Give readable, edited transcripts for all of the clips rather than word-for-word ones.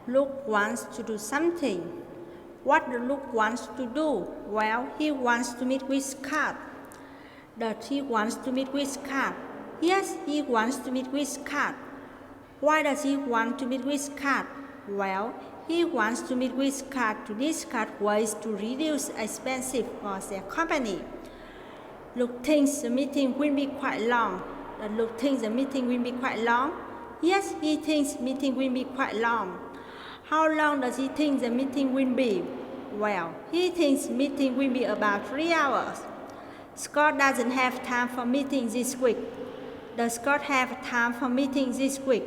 Luke wants to do something. What does Luke wants to do? Well, he wants to meet with Scott. Does he wants to meet with Scott? Yes, he wants to meet with Scott. Why does he want to meet with Scott? Well, he wants to meet with Scott to discuss ways to reduce expenses for their company. Luke thinks the meeting will be quite long. Does Luke think the meeting will be quite long? Yes, he thinks meeting will be quite long. How long does he think the meeting will be? Well, he thinks meeting will be about 3 hours. Scott doesn't have time for meeting this week. Does Scott have time for meeting this week?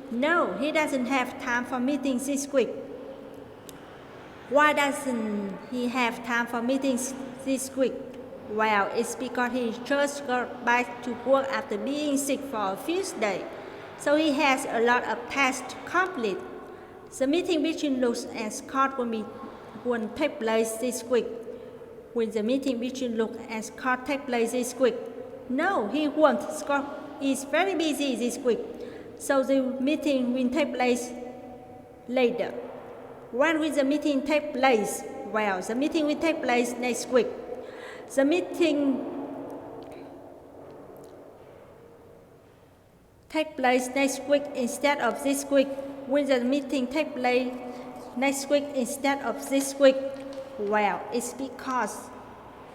No, he doesn't have time for meetings this week. Why doesn't he have time for meetings this week? Well, it's because he just got back to work after being sick for a few days, so he has a lot of tasks to complete. The meeting between Luke and Scott won't take place this week. Will the meeting between Luke and Scott take place this week? No, he won't. Scott is very busy this week, so the meeting will take place later. When will the meeting take place? Well, the meeting will take place next week. The meeting take place next week instead of this week. Will the meeting take place next week instead of this week? Well, it's because,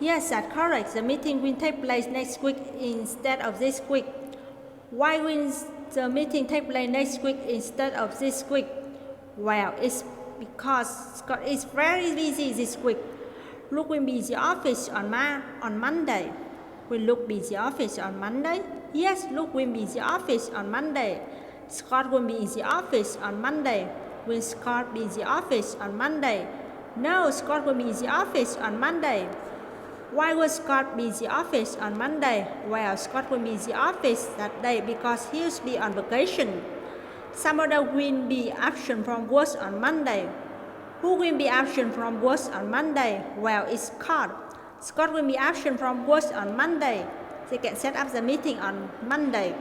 yes, that's correct. The meeting will take place next week instead of this week. Why will the meeting take place next week instead of this week? Well, it's because Scott is very busy this week. Luke will be in the office on Monday. Will Luke be in the office on Monday? Yes, Luke will be in the office on Monday. Scott will be in the office on Monday. Will Scott be in the office on Monday? No, Scott will be in the office on Monday. Why will Scott be in the office on Monday? Well, Scott will be in the office that day because he will be on vacation. Somebody will be absent from work on Monday. Who will be absent from work on Monday? Well, it's Scott. Scott will be absent from work on Monday. They can set up the meeting on Monday.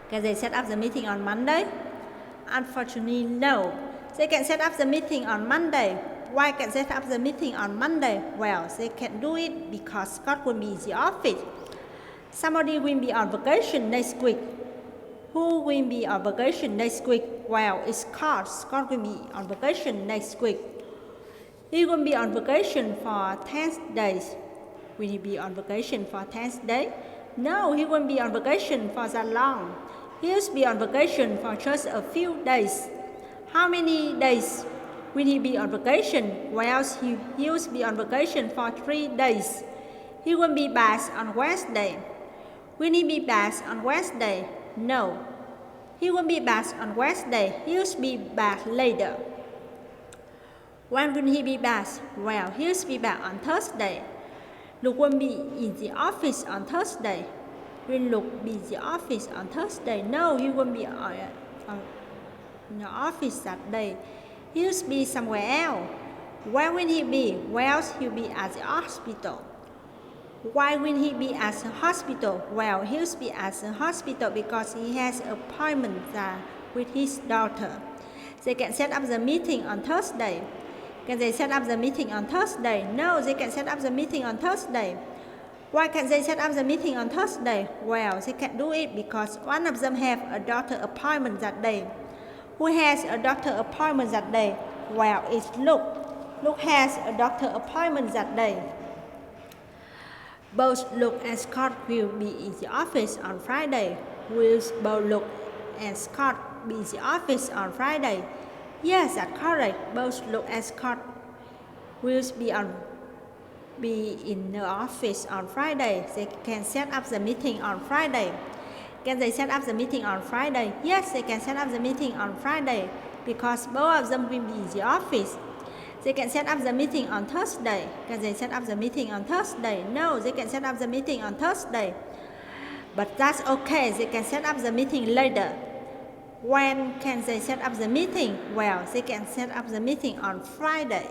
Can they set up the meeting on Monday? Unfortunately, no. They can set up the meeting on Monday. Why can they set up the meeting on Monday? Well, they can do it because Scott will be in the office. Somebody will be on vacation next week. Who will be on vacation next week? Well, it's Scott. Scott will be on vacation next week. He will be on vacation for 10 days. Will he be on vacation for 10 days? No, he won't be on vacation for that long. He will be on vacation for just a few days. How many days will he be on vacation? Well, he will be on vacation for 3 days. He will be back on Wednesday. Will he be back on Wednesday? No. He won't be back on Wednesday. He will be back later. When will he be back? Well, he will be back on Thursday. Luke won't be in the office on Thursday. Will Luke be in the office on Thursday? No, he won't be in the office that day. He will be somewhere else. Where will he be? Well, he'll be at the hospital. Why will he be at the hospital? Well, he'll be at the hospital because he has an appointment with his daughter. They can set up the meeting on Thursday. Can they set up the meeting on Thursday? No, they can set up the meeting on Thursday. Why can't they set up the meeting on Thursday? Well, they can do it because one of them have a doctor appointment that day. Who has a doctor appointment that day? Well, it's Luke. Luke has a doctor appointment that day. Both Luke and Scott will be in the office on Friday. Will both Luke and Scott be in the office on Friday? Yes, that's correct. Both Luke and Scott will be in the office on Friday. They can set up the meeting on Friday. Can they set up the meeting on Friday? Yes, they can set up the meeting on Friday because both of them will be in the office. They can set up the meeting on Thursday. Can they set up the meeting on Thursday? No, they can set up the meeting on Thursday. But that's okay, they can set up the meeting later. When can they set up the meeting? Well, they can set up the meeting on Friday.